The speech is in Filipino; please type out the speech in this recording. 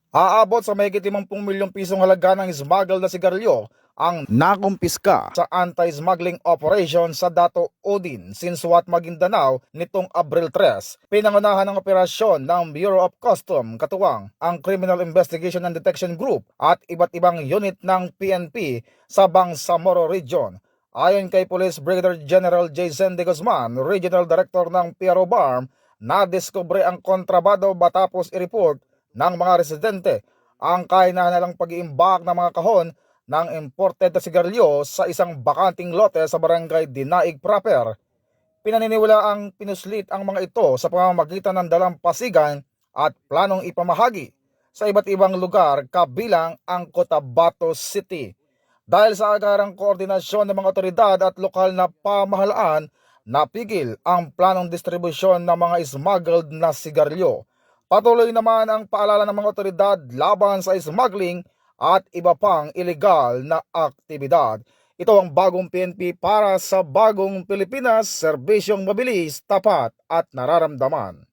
Aabot sa mahigit 50 milyong pisong halaga ng smuggled na sigarilyo ang nakumpiska sa anti-smuggling operation sa Dato Odin, Sinsuat, Maguindanao nitong Abril 3. Pinangunahan ng operasyon ng Bureau of Custom, katuwang ang Criminal Investigation and Detection Group at iba't ibang unit ng PNP sa Bangsamoro Region. Ayon kay Police Brigadier General Jason De Guzman, Regional Director ng PRO BARM, nadiskubre ang kontrabado matapos i-report ng mga residente ang kahinahanalang pag-iimbak ng mga kahon ng imported na sigarilyo sa isang bakanting lote sa barangay Dinaig Proper. Pinaniniwala ang pinuslit ang mga ito sa pamamagitan ng dalampasigan at planong ipamahagi sa iba't ibang lugar kabilang ang Cotabato City. Dahil sa agarang koordinasyon ng mga otoridad at lokal na pamahalaan, napigil ang planong distribusyon ng mga smuggled na sigarilyo. Patuloy naman ang paalala ng mga otoridad laban sa smuggling at iba pang ilegal na aktibidad. Ito ang bagong PNP para sa bagong Pilipinas, serbisyong mabilis, tapat at nararamdaman.